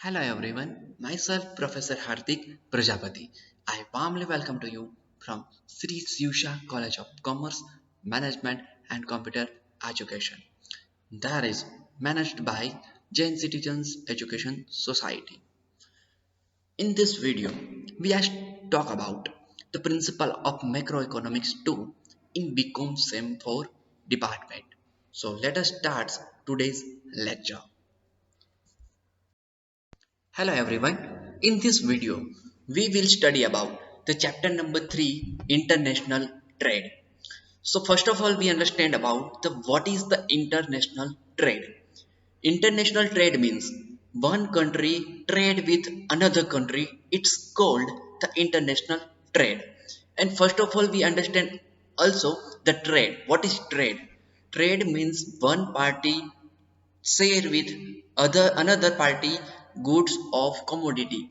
Hello everyone, myself Professor Hardik Prajapati. I warmly welcome to you from Sri Siusha College of Commerce, Management and Computer Education. That is managed by Jain Citizens Education Society. In this video, we are talk about the principle of macroeconomics 2 in BCom SEM 4 department. So let us start today's lecture. Hello everyone. In this video, we will study about the chapter number 3 international trade. So first of all we understand about the what is the international trade. International trade means one country trade with another country. It's called the international trade. And first of all we understand also the trade. What is trade? Trade means one party share with other another party goods of commodity.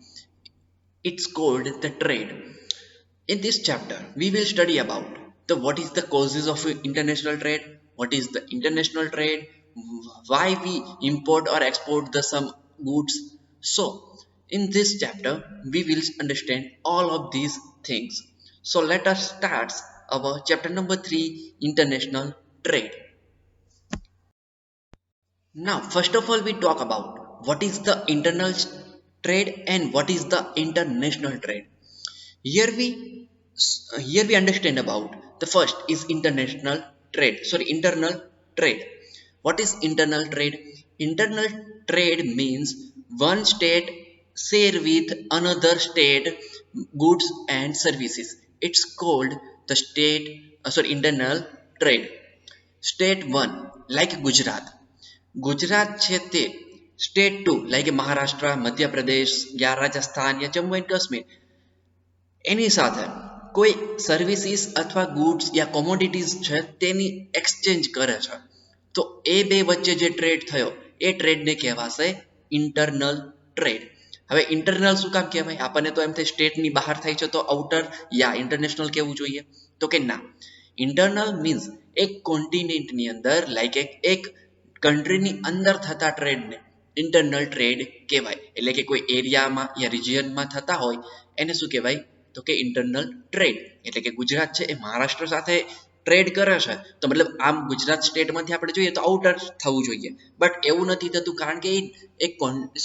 It's called the trade. In this chapter we will study about the what is the causes of international trade, what is the international trade, why we import or export the some goods. So in this chapter we will understand all of these things. So let us start our chapter number 3, international trade. Now, first of all, we talk about what is the internal trade and what is the international trade. Here we here we understand about the first is international trade. Sorry, internal trade. What is internal trade? Internal trade means one state share with another state goods and services. It's called the internal trade. State 1 like Gujarat. Gujarat છે તે state 2 like Maharashtra Madhya Pradesh યા રાજસ્થાન યા Jammu and Kashmir એની સાથે કોઈ services અથવા goods યા commodities છે તેની એક્સચેન્જ કરે છે તો એ બે વચ્ચે જે ટ્રેડ થયો એ ટ્રેડને કહેવાશે ઇન્ટરનલ ટ્રેડ. હવે ઇન્ટરનલ શું કામ કહેવાય? આપણને તો એમ થાય સ્ટેટની બહાર થાય છે તો આઉટર યા ઇન્ટરનેશનલ કહેવું જોઈએ, તો કે ના. ઇન્ટરનલ મીન્સ એક કોન્ટિનેન્ટની અંદર લાઈક એક કન્ટ્રીની અંદર થતા ટ્રેડને ઇન્ટરનલ ટ્રેડ કહેવાય. એટલે કે કોઈ એરિયામાં યા રિજિયનમાં થતા હોય એને શું કહેવાય? તો કે ઇન્ટરનલ ટ્રેડ. એટલે કે ગુજરાત છે એ મહારાષ્ટ્ર સાથે ટ્રેડ કરે છે તો મતલબ આમ ગુજરાત સ્ટેટમાંથી આપણે જોઈએ તો આઉટર થવું જોઈએ, બટ એવું નથી થતું કારણ કે એક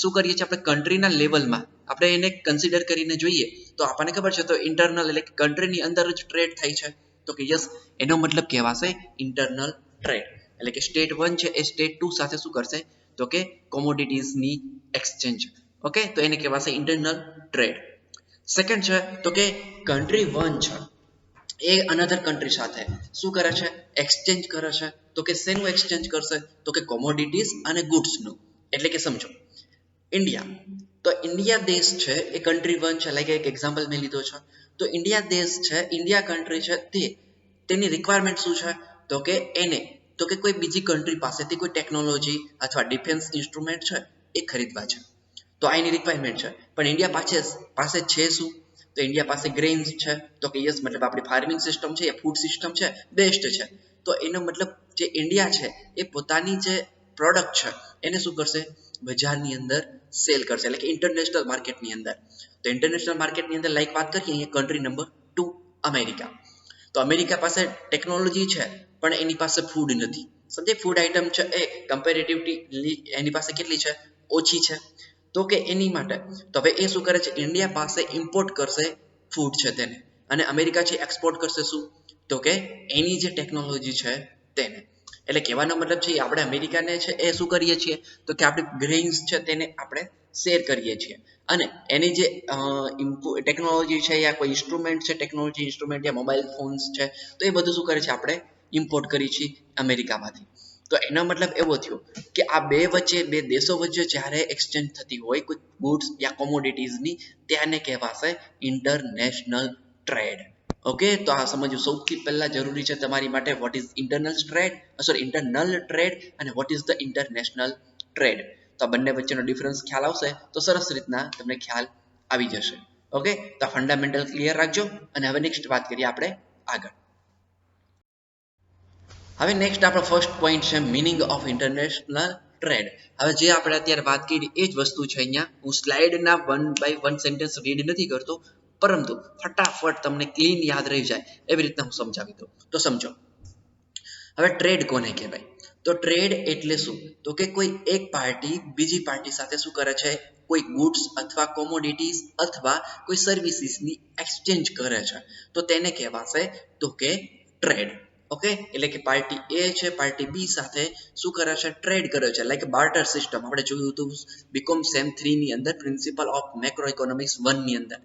શું કરીએ છીએ આપણે કન્ટ્રીના લેવલમાં આપણે એને કન્સિડર કરીને જોઈએ તો આપણને ખબર છે તો ઇન્ટરનલ એટલે કે કન્ટ્રીની અંદર જ ટ્રેડ થાય છે તો કે યસ એનો મતલબ કહેવાશે ઇન્ટરનલ ટ્રેડ. એટલે કે સ્ટેટ 1 છે એ સ્ટેટ 2 સાથે શું કરશે તો કે કોમોડિટીઝની એક્સચેન્જ. ઓકે, તો એને કહેવાશે ઇન્ટરનલ ટ્રેડ. સેકન્ડ છે તો કે કન્ટ્રી 1 છે એ અનધર કન્ટ્રી સાથે શું કરે છે? એક્સચેન્જ કરે છે. તો કે શેનું એક્સચેન્જ કરશે? તો કે કોમોડિટીઝ અને ગુડ્સનું. એટલે કે સમજો ઇન્ડિયા, તો ઇન્ડિયા દેશ છે એ કન્ટ્રી 1 છે, લાઈક એક એક્ઝામ્પલ મેં લીધો છે. તો ઇન્ડિયા દેશ છે, ઇન્ડિયા કન્ટ્રી છે તે તેની રિક્વાયરમેન્ટ શું છે? તો કે એને તો કે કોઈ બીજી કન્ટ્રી પાસેથી કોઈ ટેકનોલોજી અથવા ડિફેન્સ ઇન્સ્ટ્રુમેન્ટ છે એ ખરીદવા છે તો આ એની રિક્વાયરમેન્ટ છે. પણ ઇન્ડિયા પાસે છે શું? તો ઇન્ડિયા પાસે ગ્રેન્સ છે તો કે યસ મતલબ આપણી ફાર્મિંગ સિસ્ટમ છે યા ફૂડ સિસ્ટમ છે બેસ્ટ છે. તો એનો મતલબ જે ઇન્ડિયા છે એ પોતાની જે પ્રોડક્ટ છે એને શું કરશે? બજારની અંદર સેલ કરશે, એટલે કે ઇન્ટરનેશનલ માર્કેટની અંદર. તો ઇન્ટરનેશનલ માર્કેટની અંદર લાઈક વાત કરીએ અહીંયા કન્ટ્રી નંબર 2 અમેરિકા. તો અમેરિકા પાસે ટેકનોલોજી છે પણ એની પાસે ફૂડ નથી. સમજે ફૂડ આઇટમ છે એ કમ્પેરેટિવલી એની પાસે કેટલી છે? ઓછી છે. તો કે એની માટે તો હવે એ શું કરે છે? ઇન્ડિયા પાસે ઇમ્પોર્ટ કરશે ફૂડ છે તેને, અને અમેરિકા છે એક્સપોર્ટ કરશે શું? તો કે એની જે ટેકનોલોજી છે તેને. એટલે કહેવાનો મતલબ છે આપણે અમેરિકાને છે એ શું કરીએ છીએ તો કે આપણે ગ્રેઇન્સ છે તેને આપણે શેર કરીએ છીએ અને એની જે ટેકનોલોજી છે યા કોઈ ઇન્સ્ટ્રુમેન્ટ છે ટેકનોલોજી ઇન્સ્ટ્રુમેન્ટ યા મોબાઈલ ફોન્સ છે તો એ બધું શું કરે છે? આપણે ઇમ્પોર્ટ કરીએ છીએ અમેરિકામાંથી. તો એનો મતલબ એવો થયો કે આ બે વચ્ચે બે દેશો વચ્ચે જ્યારે એક્સચેન્જ થતી હોય કોઈ ગુડ્સ યા કોમોડિટીઝની ત્યાંને કહેવાશે ઇન્ટરનેશનલ ટ્રેડ. ઓકે, તો આ સમજવું સૌથી પહેલા જરૂરી છે તમારી માટે વોટ ઇઝ ઇન્ટરનલ ટ્રેડ અને what is the international trade. તો આ બંને વચ્ચેનો ડિફરન્સ ખ્યાલ આવશે તો સરસ રીતના તમને ખ્યાલ આવી જશે. ઓકે, તો આ ફંડામેન્ટલ ક્લિયર રાખજો અને હવે નેક્સ્ટ વાત કરીએ આપણે આગળ. હવે નેક્સ્ટ આપણો ફર્સ્ટ પોઈન્ટ છે મિનિંગ ઓફ ઇન્ટરનેશનલ ટ્રેડ. હવે જે આપણે અત્યારે વાત કરી એ જ વસ્તુ છે અહીંયા. હું સ્લાઇડના 1 by 1 સેન્ટેન્સ રીડ નથી કરતો, પરંતુ ફટાફટ તમને ક્લીન યાદ રહી જાય એવી રીતના હું સમજાવી દઉં. તો સમજો, હવે ટ્રેડ કોને કહેવાય? તો ટ્રેડ એટલે શું? તો કે કોઈ એક પાર્ટી બીજી પાર્ટી સાથે શું કરે છે? કોઈ ગુડ્સ અથવા કોમોડિટીઝ અથવા કોઈ સર્વિસીસની એક્સચેન્જ કરે છે, તો તેને કહેવાશે તો કે ટ્રેડ. ઓકે, એટલે કે પાર્ટી એ છે પાર્ટી બી સાથે શું કરે છે? ટ્રેડ કરે છે. લાઈક બાર્ટર સિસ્ટમ આપણે જોયું હતું બીકોમ સેમ 3 ની અંદર, પ્રિન્સિપલ ઓફ મેક્રો ઇકોનોમિક્સ 1 ની અંદર.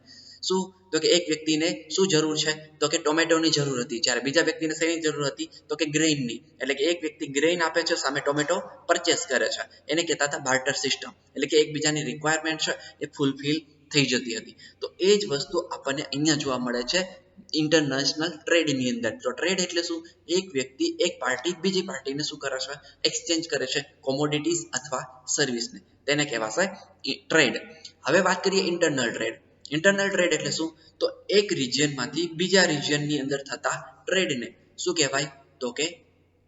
શું? તો કે એક વ્યક્તિને શું જરૂર છે? તો કે ટોમેટોની જરૂર હતી, જ્યારે બીજા વ્યક્તિને શેની જરૂર હતી? તો કે ગ્રેઇનની. એટલે કે એક વ્યક્તિ ગ્રેઇન આપે છે, સામે ટોમેટો પરચેસ કરે છે. એને કહેતા હતા બાર્ટર સિસ્ટમ. એટલે કે એકબીજાની રિક્વાયરમેન્ટ છે એ ફૂલફિલ થઈ જતી હતી. તો એ જ વસ્તુ આપણને અહીંયા જોવા મળે છે ઇન્ટરનેશનલ ટ્રેડની અંદર. તો ટ્રેડ એટલે શું? એક વ્યક્તિ, એક પાર્ટી બીજી પાર્ટીને શું કરે છે? એક્સચેન્જ કરે છે કોમોડિટીઝ અથવા સર્વિસને, તેને કહેવાશે ટ્રેડ. હવે વાત કરીએ ઇન્ટરનલ ટ્રેડ. ઇન્ટરનલ ટ્રેડ એટલે શું? તો એક રિજિયનમાંથી બીજા રિજિયનની અંદર થતા ટ્રેડને શું કહેવાય? તો કે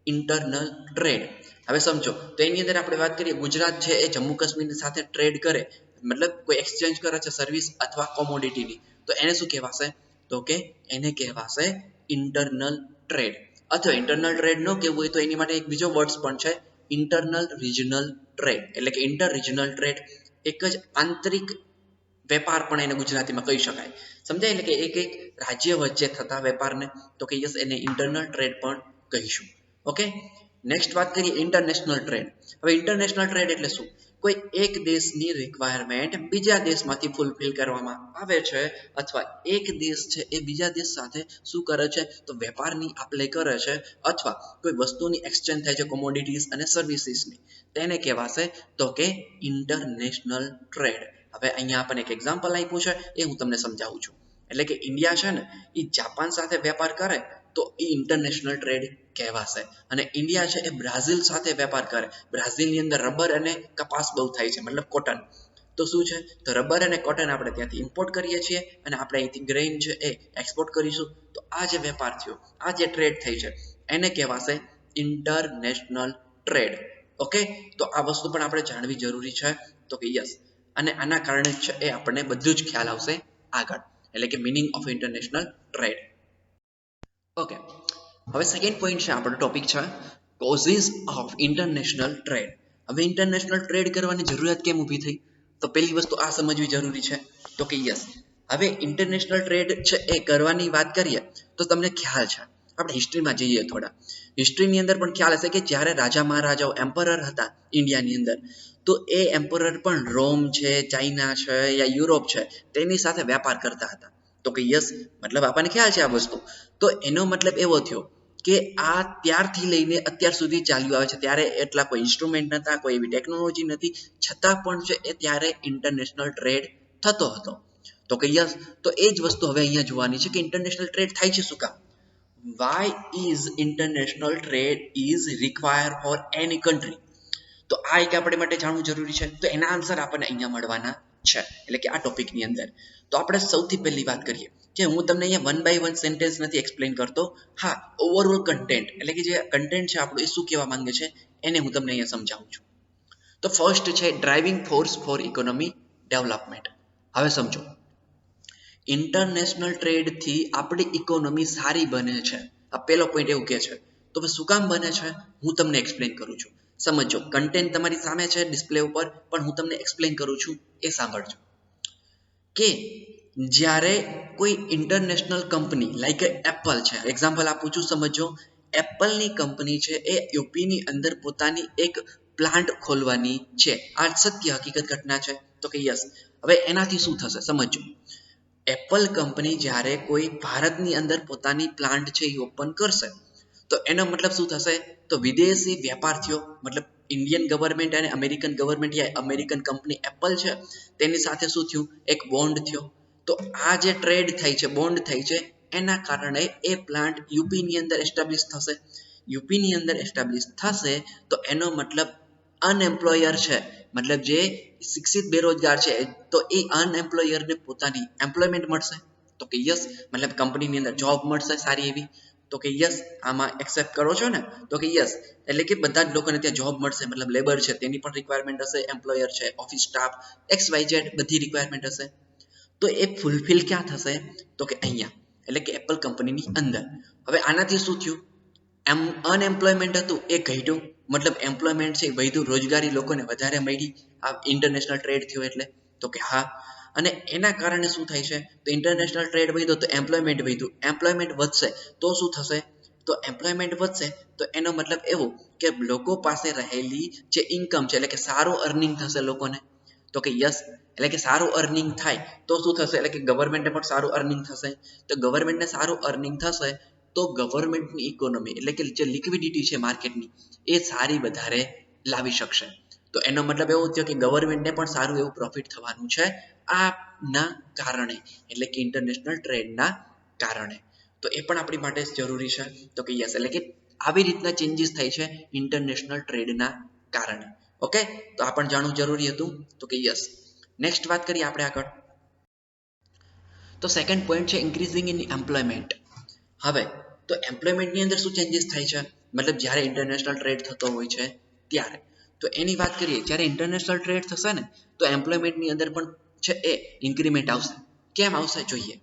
ઇન્ટરનલ ટ્રેડ. હવે સમજો, તો એની અંદર આપણે વાત કરીએ, ગુજરાત છે એ જમ્મુ કાશ્મીર સાથે ટ્રેડ કરે, મતલબ કોઈ એક્સચેન્જ કરે છે સર્વિસ અથવા કોમોડિટીની, તો એને શું કહેવાશે? તો કે એને કહેવાશે ઇન્ટરનલ ટ્રેડ. અથવા ઇન્ટરનલ ટ્રેડ ન કહેવું હોય તો એની માટે એક બીજો વર્ડ્સ પણ છે, ઇન્ટરનલ રિજનલ ટ્રેડ. એટલે કે ઇન્ટર રિજનલ ટ્રેડ, એક જ આંતરિક વેપાર પણ એને ગુજરાતીમાં કહી શકાય. સમજાય? એટલે કે એક એક રાજ્ય વચ્ચે થતા વેપારને તો કે યસ એને ઇન્ટરનલ ટ્રેડ પણ કહીશું. ઓકે, નેક્સ્ટ વાત કરીએ ઇન્ટરનેશનલ ટ્રેડ. હવે ઇન્ટરનેશનલ ટ્રેડ એટલે શું? કોઈ એક દેશની રિક્વાયરમેન્ટ બીજા દેશમાંથી ફૂલફિલ કરવામાં આવે છે, અથવા એક દેશ છે એ બીજા દેશ સાથે શું કરે છે? તો વેપારની આપ-લે કરે છે, અથવા કોઈ વસ્તુની એક્સચેન્જ થાય છે કોમોડિટીઝ અને સર્વિસીસની, તેને કહેવાશે તો કે ઇન્ટરનેશનલ ટ્રેડ. હવે અહીંયા આપણને એક એક્ઝામ્પલ આપ્યું છે, એ હું તમને સમજાવું છું. એટલે કે ઇન્ડિયા છે ને એ જાપાન સાથે વેપાર કરે તો એ ઇન્ટરનેશનલ ટ્રેડ કહેવાશે. અને ઇન્ડિયા છે એ બ્રાઝિલ સાથે વેપાર કરે, બ્રાઝિલની અંદર રબર અને કપાસ બહુ થાય છે, મતલબ કોટન. તો શું છે? તો રબર અને કોટન આપણે ત્યાંથી ઇમ્પોર્ટ કરીએ છીએ અને આપણે અહીંથી ગ્રેઇન છે એ એક્સપોર્ટ કરીશું. તો આ જે વેપાર થયો, આ જે ટ્રેડ થઈ છે, એને કહેવાશે ઇન્ટરનેશનલ ટ્રેડ. ઓકે, તો આ વસ્તુ પણ આપણે જાણવી જરૂરી છે. તો કે યસ, અને આના કારણે જ એ આપણને બધું જ ખ્યાલ આવશે આગળ. એટલે કે meaning of international trade. Okay, હવે સેકન્ડ પોઈન્ટ છે, આપણો ટોપિક છે કોઝિસ ઓફ ઇન્ટરનેશનલ ટ્રેડ. હવે ઇન્ટરનેશનલ ટ્રેડ કરવાની જરૂરિયાત કેમ ઊભી થઈ? તો પહેલી વસ્તુ આ સમજવી જરૂરી છે. તો કે યસ, હવે ઇન્ટરનેશનલ ટ્રેડ છે એ કરવાની વાત કરીએ તો તમને ખ્યાલ છે, આપણે હિસ્ટ્રીમાં જઈએ થોડા, હિસ્ટ્રીની અંદર પણ ખ્યાલ હશે કે જ્યારે રાજા મહારાજાઓ એમ્પરર હતા ઇન્ડિયાની અંદર, તો એ એમ્પરર પણ રોમ છે, ચાઇના છે યા યુરોપ છે તેની સાથે વેપાર કરતા હતા. તો કે યસ, મતલબ આપણને ખ્યાલ છે આ વસ્તુ. તો એનો મતલબ એવો થયો કે આ ત્યારથી લઈને અત્યાર સુધી ચાલ્યું આવે છે. ત્યારે એટલા કોઈ ઇન્સ્ટ્રુમેન્ટ નહોતા, કોઈ એવી ટેકનોલોજી નથી, છતાં પણ છે એ ત્યારે ઇન્ટરનેશનલ ટ્રેડ થતો હતો. તો કે યસ, તો એ જ વસ્તુ હવે અહીંયા જોવાની છે કે ઇન્ટરનેશનલ ટ્રેડ થાય છે શું કામ? Why is international trade is required for any country? તો આ એક આપણે માટે જાણવું જરૂરી છે. તો એના આન્સર આપણને અહીંયા મળવાના છે, એટલે કે આ ટોપિકની અંદર. તો આપણે સૌથી પહેલી વાત કરીએ કે હું તમને અહીંયા 1 by 1 સેન્ટેન્સ નથી એક્સપ્લેન કરતો. હા, ઓવરઓલ કન્ટેન્ટ, એટલે કે જે કન્ટેન્ટ છે આપણું એ શું કહેવા માંગે છે એને હું તમને અહીંયા સમજાવું છું. તો ફર્સ્ટ છે driving force for economy development. હવે સમજો, ઇન્ટરનેશનલ ટ્રેડથી આપણી ઇકોનોમી સારી બને છે. આ પહેલો પોઈન્ટ એવું કહે છે. તો શું કામ બને છે હું તમને એક્સપ્લેન કરું છું. સમજો, કન્ટેન્ટ તમારી સામે છે ડિસ્પ્લે ઉપર, પણ હું તમને એક્સપ્લેન કરું છું, એ સાંભળજો. કે જ્યારે કોઈ ઇન્ટરનેશનલ કંપની લાઈક એપલ છે, એક્ઝામ્પલ આપું છું, સમજો એપલની કંપની છે એ યુપીની અંદર પોતાની એક પ્લાન્ટ ખોલવાની છે. આ સત્ય હકીકત ઘટના છે. તો કે યસ, હવે એનાથી શું થશે સમજો. એપલ કંપની જ્યારે કોઈ ભારતની અંદર પોતાની પ્લાન્ટ છે એ ઓપન કરશે, તો એનો મતલબ શું થશે? તો વિદેશી વેપાર થયો, મતલબ ઇન્ડિયન ગવર્મેન્ટ અને અમેરિકન ગવર્મેન્ટ યા અમેરિકન કંપની એપલ છે તેની સાથે શું થયું? એક બોન્ડ થયો. તો આ જે ટ્રેડ થઈ છે, બોન્ડ થઈ છે, એના કારણે એ પ્લાન્ટ યુપીની અંદર એસ્ટાબ્લિશ થશે. યુપીની અંદર એસ્ટાબ્લિશ થશે તો એનો મતલબ અનએમ્પ્લોયર છે, મતલબ જે શિક્ષિત બેરોજગાર છે, તો એ અનએમ્પ્લોયરને પોતાની એમ્પ્લોયમેન્ટ મળશે. તો કે યસ, મતલબ કંપનીની અંદર જોબ મળશે સારી એવી. તો કે યસ, આમાં એક્સેપ્ટ કરો છો ને? તો કે યસ, એટલે કે બધા જ લોકોને ત્યાં જોબ મળશે, મતલબ લેબર છે તેની પણ રિક્વાયરમેન્ટ હશે, એમ્પ્લોયર છે, ઓફિસ સ્ટાફ, XYZ બધી રિક્વાયરમેન્ટ હશે. તો એ ફૂલફિલ ક્યાં થશે? તો કે અહીંયા, એટલે કે એપલ કંપનીની અંદર. હવે આનાથી શું થયું? એમ અનએમ્પ્લોયમેન્ટ હતું એ ઘટ્યું, મતલબ એમ્પ્લોયમેન્ટ છે વધ્યું, રોજગારી લોકોને વધારે મળી આ ઇન્ટરનેશનલ ટ્રેડ થયો એટલે. તો કે હા. અને એના કારણે શું થાય છે? તો ઇન્ટરનેશનલ ટ્રેડ વધ્યો તો એમ્પ્લોયમેન્ટ વધ્યું, એમ્પ્લોયમેન્ટ વધશે તો શું થશે? તો એમ્પ્લોયમેન્ટ વધશે તો એનો મતલબ એવું કે લોકો પાસે રહેલી જે ઇન્કમ છે, એટલે કે સારું અર્નિંગ થશે લોકોને. તો કે યસ, એટલે કે સારું અર્નિંગ થાય તો શું થશે? એટલે કે ગવર્મેન્ટને પણ સારું અર્નિંગ થશે. તો ગવર્મેન્ટને સારું અર્નિંગ થશે તો ગવર્મેન્ટની ઇકોનોમી, એટલે કે જે લિક્વિડિટી છે માર્કેટની, એ સારી વધારે લાવી શકશે. તો એનો મતલબ એવો થયો કે ગવર્મેન્ટને પણ સારું એવું પ્રોફિટ થવાનું છે આના કારણે, એટલે કે ઇન્ટરનેશનલ ટ્રેડના કારણે. તો એ પણ આપણી માટે જરૂરી છે. તો કે યસ, એટલે કે આવી રીતના ચેન્જીસ થાય છે ઇન્ટરનેશનલ ટ્રેડના કારણે. ઓકે, તો આ પણ જાણવું જરૂરી હતું. તો કે યસ. નેક્સ્ટ વાત કરીએ આપણે આગળ. તો સેકન્ડ પોઈન્ટ છે ઇન્ક્રીઝિંગ ઇન એમ્પ્લોયમેન્ટ. હવે તો એમ્પ્લોયમેન્ટની અંદર શું ચેન્જીસ થાય છે? મતલબ જ્યારે ઇન્ટરનેશનલ ટ્રેડ થતો હોય છે ત્યારે. તો એની વાત કરીએ, જ્યારે ઇન્ટરનેશનલ ટ્રેડ થશે ને તો એમ્પ્લોયમેન્ટની અંદર પણ છે એ ઇન્ક્રીમેન્ટ આવશે. કેમ આવશે જોઈએ.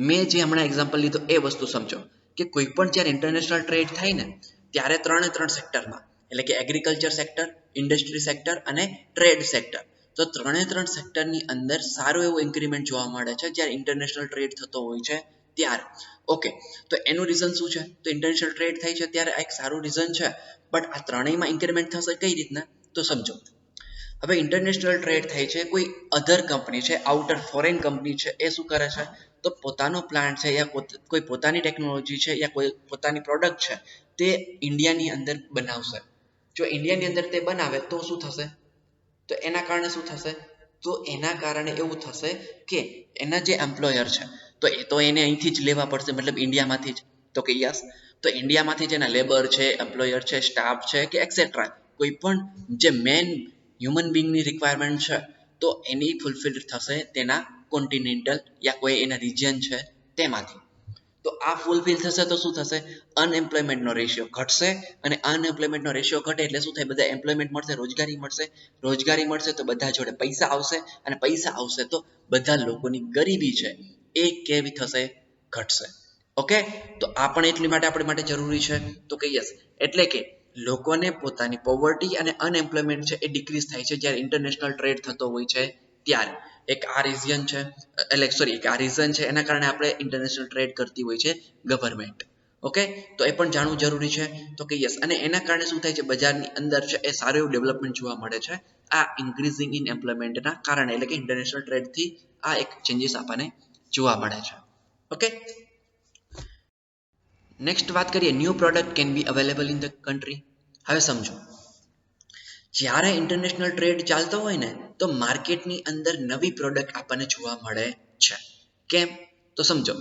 મેં જે હમણાં એક્ઝામ્પલ લીધો એ વસ્તુ સમજો કે કોઈ પણ જ્યારે ઇન્ટરનેશનલ ટ્રેડ થાય ને ત્યારે ત્રણ સેક્ટરમાં, એટલે કે એગ્રીકલ્ચર સેક્ટર, ઇન્ડસ્ટ્રી સેક્ટર અને ટ્રેડ સેક્ટર. તો ત્રણ સેક્ટરની અંદર સારું એવું ઇન્ક્રીમેન્ટ જોવા મળે છે જ્યારે ઇન્ટરનેશનલ ટ્રેડ થતો હોય છે ત્યારે. ઓકે, તો એનું રીઝન શું છે? તો ઇન્ટરનેશનલ ટ્રેડ થાય છે ત્યારે આ એક સારું રીઝન છે, બટ આ ત્રણેયમાં ઇન્ક્રીમેન્ટ થશે કઈ રીતના? તો સમજો. હવે ઇન્ટરનેશનલ ટ્રેડ થાય છે, કોઈ અધર કંપની છે, આઉટર ફોરેન કંપની છે, એ શું કરે છે? તો પોતાનો પ્લાન્ટ છે યા કોઈ પોતાની ટેકનોલોજી છે યા કોઈ પોતાની પ્રોડક્ટ છે તે ઇન્ડિયાની અંદર બનાવશે. જો ઇન્ડિયાની અંદર તે બનાવે તો શું થશે? તો એના કારણે શું થશે? તો એના કારણે એવું થશે કે એના જે એમ્પ્લોયર છે તો એ તો એને અહીંથી જ લેવા પડશે, મતલબ ઇન્ડિયામાંથી જ. તો કે યસ, તો ઇન્ડિયામાંથી જ એના લેબર છે, એમ્પ્લોયર છે, સ્ટાફ છે કે એક્સેટ્રા કોઈ પણ જે મેન હ્યુમન બિંગની રિક્વાયરમેન્ટ છે તો એની ફૂલફિલ થશે તેના કોન્ટિનેન્ટલ યા કોઈ એના રિજિયન છે તેમાંથી. તો આ ફૂલફિલ થશે તો શું થશે? અનએમ્પ્લોયમેન્ટનો રેશિયો ઘટશે, અને અનએમ્પ્લોયમેન્ટનો રેશિયો ઘટે એટલે શું થાય? બધા એમ્પ્લોયમેન્ટ મળશે, રોજગારી મળશે, રોજગારી મળશે તો બધા જોડે પૈસા આવશે, અને પૈસા આવશે તો બધા લોકોની ગરીબી છે એ કેવી થશે? ઘટશે. ઓકે, તો આ પણ એટલી માટે આપણી માટે જરૂરી છે. તો કે યસ, એટલે કે લોકોને પોતાની પોવર્ટી અને અનએમ્પ્લોયમેન્ટ છે એ ડિક્રીઝ થાય છે જ્યારે ઇન્ટરનેશનલ ટ્રેડ થતો હોય છે ત્યારે. એક આ રીઝન છે, એટલે સોરી એક આ રીઝન છે, એના કારણે આપણે ઇન્ટરનેશનલ ટ્રેડ કરતી હોય છે ગવર્મેન્ટ. ઓકે, તો એ પણ જાણવું જરૂરી છે. તો કે યસ, અને એના કારણે શું થાય છે? બજારની અંદર છે એ સારું એવું ડેવલપમેન્ટ જોવા મળે છે આ ઇન્ક્રીઝિંગ ઇન એમ્પ્લોયમેન્ટના કારણે, એટલે કે ઇન્ટરનેશનલ ટ્રેડથી આ એક ચેન્જીસ આપણને જોવા મળે છે. ઓકે, નેક્સ્ટ વાત કરીએ, new product can be available in the country. હવે સમજો, જ્યારે ઇન્ટરનેશનલ ટ્રેડ ચાલતો હોય ને તો માર્કેટની અંદર નવી પ્રોડક્ટ આપણને જોવા મળે છે. કેમ? તો સમજો,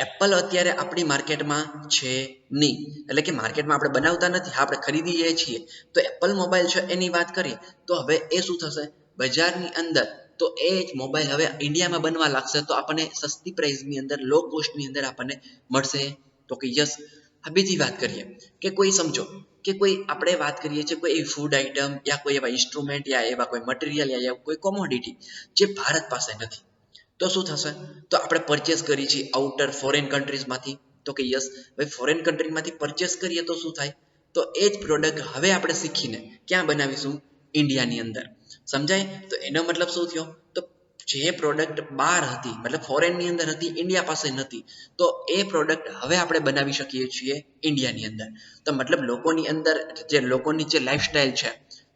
એપલ અત્યારે આપણી માર્કેટમાં છે નહીં, એટલે કે માર્કેટમાં આપણે બનાવતા નથી, આપણે ખરીદીએ છીએ. તો એપલ મોબાઈલ છે એની વાત કરીએ તો હવે એ શું થશે? બજારની અંદર તો એ જ મોબાઈલ હવે ઇન્ડિયામાં બનવા લાગશે તો આપણને સસ્તી પ્રાઇસની અંદર, લો કોસ્ટની અંદર આપણને મળશે. તો કે યસ. આ બીજી વાત કરીએ કે કોઈ સમજો કે કોઈ આપણે વાત કરીએ છીએ કોઈ એવી ફૂડ આઇટમ યા કોઈ એવા ઇન્સ્ટ્રુમેન્ટ યા એવા કોઈ મટીરિયલ યા કોઈ કોમોડિટી જે ભારત પાસે નથી, તો શું થશે? તો આપણે પરચેસ કરીએ છીએ આઉટર ફોરેન કન્ટ્રીઝમાંથી. તો કે યસ, ભાઈ ફોરેન કન્ટ્રીમાંથી પરચેસ કરીએ તો શું થાય? તો એ જ પ્રોડક્ટ હવે આપણે શીખીને ક્યાં બનાવીશું? ઇન્ડિયાની અંદર. સમજાય? તો એનો મતલબ શું થયો? તો જે પ્રોડક્ટ બહાર હતી, મતલબ ફોરેનની અંદર હતી, ઇન્ડિયા પાસે નથી, તો એ પ્રોડક્ટ હવે આપણે બનાવી શકીએ છીએ ઇન્ડિયાની અંદર. તો મતલબ લોકોની જે લાઈફસ્ટાઈલ છે,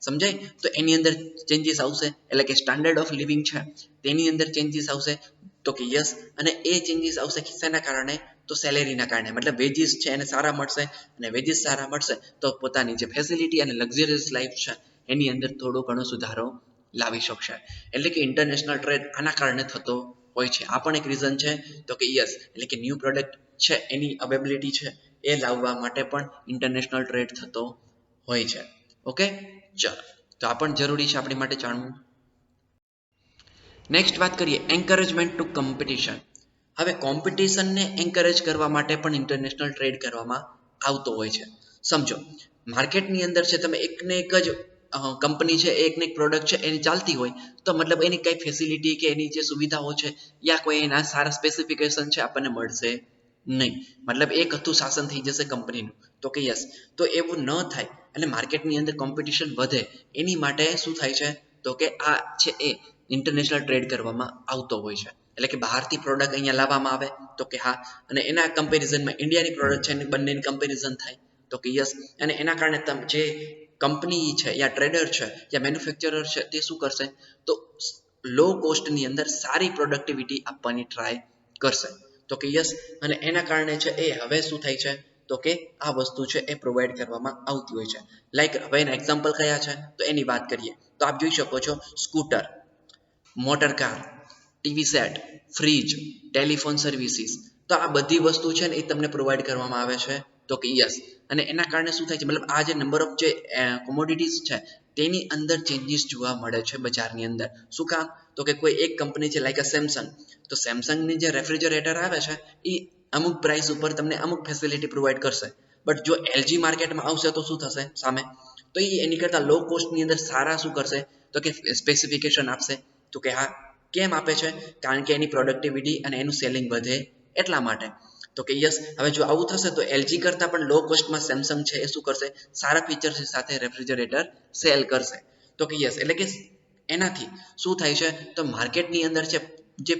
સમજાય? તો એની અંદર ચેન્જીસ આવશે, એટલે કે સ્ટાન્ડર્ડ ઓફ લિવિંગ છે તેની અંદર ચેન્જીસ આવશે. તો કે યસ, અને એ ચેન્જીસ આવશે શેના કારણે? તો સેલેરીના કારણે, મતલબ વેજીસ છે એને સારા મળશે, અને વેજીસ સારા મળશે તો પોતાની જે ફેસિલિટી અને લક્ઝરિયસ લાઈફ છે એની અંદર થોડો ઘણો સુધારો લાવી શકશે. એટલે કે ઇન્ટરનેશનલ ટ્રેડ આના કારણે થતો હોય છે. આ પણ એક રીઝન છે. તો કે યસ, એટલે કે ન્યૂ પ્રોડક્ટ છે એની અવેબિલિટી છે એ લાવવા માટે પણ ઇન્ટરનેશનલ ટ્રેડ થતો હોય છે. ઓકે, ચાલો, તો આ પણ જરૂરી છે આપણી માટે જાણવું. નેક્સ્ટ વાત કરીએ, એન્કરેજમેન્ટ ટુ કોમ્પિટિશન. હવે કોમ્પિટિશનને એન્કરેજ કરવા માટે પણ ઇન્ટરનેશનલ ટ્રેડ કરવામાં આવતો હોય છે. સમજો માર્કેટની અંદર છે તમે એકને એક જ કંપની છે એકને એક પ્રોડક્ટ છે એની ચાલતી હોય તો મતલબ એની કઈ ફેસિલિટી કે એની જે સુવિધાઓ છે યા કોઈ એના સારા સ્પેસિફિકેશન છે આપણને મળશે નહીં. મતલબ એક હતું શાસન થઈ જશે કંપનીનું. તો કે યસ, તો એવું ન થાય એટલે માર્કેટની અંદર કોમ્પિટિશન વધે એની માટે શું થાય છે તો કે આ છે એ ઇન્ટરનેશનલ ટ્રેડ કરવામાં આવતો હોય છે. એટલે કે બહારથી પ્રોડક્ટ અહીંયા લાવવામાં આવે તો કે હા, અને એના કમ્પેરિઝનમાં ઇન્ડિયાની પ્રોડક્ટ છે એની બંનેની કમ્પેરિઝન થાય તો કે યસ, અને એના કારણે જે કંપની છે યા ટ્રેડર છે યા મેન્યુફેક્ચરર છે તે શું કરશે તો લો કોસ્ટની અંદર સારી પ્રોડક્ટિવિટી આપવાની ટ્રાય કરશે તો કે યસ, અને એના કારણે છે એ હવે શું થાય છે તો કે આ વસ્તુ છે એ પ્રોવાઈડ કરવામાં આવતી હોય છે. લાઈક હવે એના એક્ઝામ્પલ કયા છે તો એની વાત કરીએ તો આપ જોઈ શકો છો scooter, motor car, TV set, fridge, telephone services, તો આ બધી વસ્તુ છે ને એ તમને પ્રોવાઈડ કરવામાં આવે છે તો કે યસ, અને એના કારણે શું થાય છે મતલબ આ જે નંબર ઓફ જે કોમોડિટીઝ છે તેની અંદર ચેન્જીસ જોવા મળે છે બજારની અંદર. શું કામ તો કે કોઈ એક કંપની છે લાઈક અ સેમસંગ, તો સેમસંગની જે રેફ્રિજરેટર આવે છે એ અમુક પ્રાઇસ ઉપર તમને અમુક ફેસિલિટી પ્રોવાઈડ કરશે, બટ જો એલજી માર્કેટમાં આવશે તો શું થશે સામે તો એ એની કરતાં લો કોસ્ટની અંદર સારા શું કરશે તો કે સ્પેસિફિકેશન આપશે તો કે હા, કેમ આપે છે કારણ કે એની પ્રોડક્ટિવિટી અને એનું સેલિંગ વધે એટલા માટે તો કે યસ. હવે જો આવું થશે તો એલજી કરતાં પણ લો કોસ્ટમાં સેમસંગ છે એ શું કરશે સારા ફીચર્સ સાથે રેફ્રિજરેટર સેલ કરશે તો કે યસ. એટલે કે એનાથી શું થાય છે તો માર્કેટની અંદર છે જે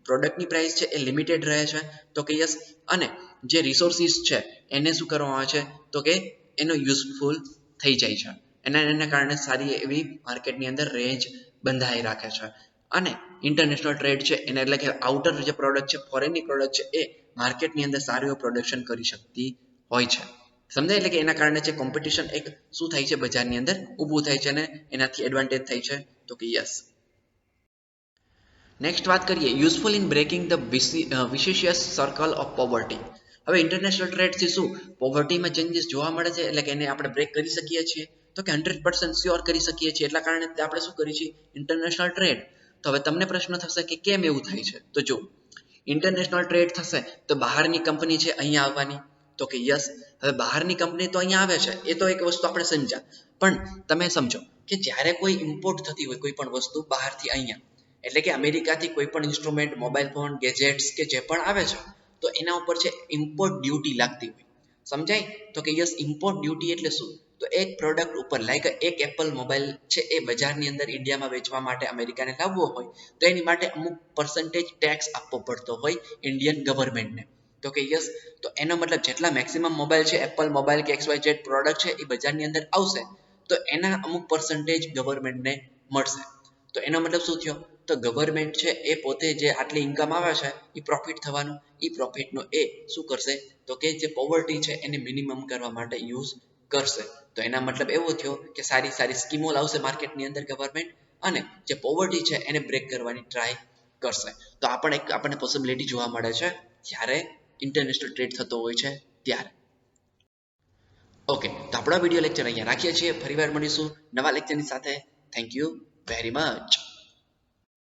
પ્રોડક્ટની પ્રાઇસ છે એ લિમિટેડ રહે છે તો કે યસ, અને જે રિસોર્સિસ છે એને શું કરવામાં આવે છે તો કે એનો યુઝફુલ થઈ જાય છે, એના કારણે સારી એવી માર્કેટની અંદર રેન્જ બંધાઈ રાખે છે. અને ઇન્ટરનેશનલ ટ્રેડ છે એને એટલે કે આઉટર જે પ્રોડક્ટ છે ફોરેનની પ્રોડક્ટ છે એ માર્કેટની અંદર સારું એવું પ્રોડક્શન કરી શકતી હોય છે. સમજાય? એટલે કે એના કારણે જે કોમ્પિટિશન એક શું થાય છે બજારની અંદર ઊભું થાય છે અને એનાથી એડવાન્ટેજ થાય છે તો કે યસ. નેક્સ્ટ વાત કરીએ useful in breaking the vicious circle of poverty. હવે ઇન્ટરનેશનલ ટ્રેડથી શું પોવર્ટીમાં ચેન્જીસ જોવા મળે છે એટલે કે એને આપણે બ્રેક કરી શકીએ છીએ તો કે 100% શ્યોર કરી શકીએ છીએ, એટલા કારણે આપણે શું કરીએ છીએ ઇન્ટરનેશનલ ટ્રેડ. તો હવે તમને પ્રશ્ન થશે કે કેમ એવું થાય છે તો જો ઇન્ટરનેશનલ ટ્રેડ થશે તો બહારની કંપની છે અહીંયા આવવાની તો કે યસ. હવે બહારની કંપની તો અહીંયા આવે છે એ તો એક વસ્તુ આપણે સમજ્યા, પણ તમે સમજો કે જ્યારે કોઈ ઇમ્પોર્ટ થતી હોય કોઈ પણ વસ્તુ બહારથી અહીંયા એટલે કે અમેરિકાથી કોઈ પણ ઇન્સ્ટ્રુમેન્ટ, મોબાઈલ ફોન, ગેજેટ્સ કે જે પણ આવે છે તો એના ઉપર છે ઇમ્પોર્ટ ડ્યુટી લાગતી હોય. સમજાય? તો કે યસ, ઇમ્પોર્ટ ડ્યુટી એટલે શું તો એક પ્રોડક્ટ ઉપર લાઈક એક એપલ મોબાઈલ છે એ બજારની અંદર ઇન્ડિયામાં વેચવા માટે અમેરિકાને લાવવો હોય તો એની માટે અમુક પર્સન્ટેજ ટેક્સ આપવો પડતો હોય ઇન્ડિયન ગવર્મેન્ટને તો કે યસ. તો એનો મતલબ જેટલા મેક્સિમમ મોબાઈલ છે એપલ મોબાઈલ કે XYZ પ્રોડક્ટ છે એ બજારની અંદર આવશે તો એના અમુક પર્સન્ટેજ ગવર્મેન્ટને મળશે. તો એનો મતલબ શું થયો તો ગવર્મેન્ટ છે એ પોતે જે આટલી ઇન્કમ આવે છે એ પ્રોફિટ થવાનું, એ પ્રોફિટનો એ શું કરશે તો કે જે પોવર્ટી છે એને મિનિમમ કરવા માટે યુઝ કરશે. તો એના મતલબ એવો થયો કે સારી સારી સ્કીમો લાવશે માર્કેટની અંદર ગવર્મેન્ટ અને જે પોવર્ટી છે એને બ્રેક કરવાની ટ્રાય કરશે. તો આ પણ એક આપણને પોસિબિલિટી જોવા મળે છે જ્યારે ઇન્ટરનેશનલ ટ્રેડ થતો હોય છે ત્યારે. ઓકે, તો આપણો વિડીયો લેક્ચર અહીંયા રાખીએ છીએ. ફરીવાર મળીશું નવા લેક્ચરની સાથે. Thank you very much.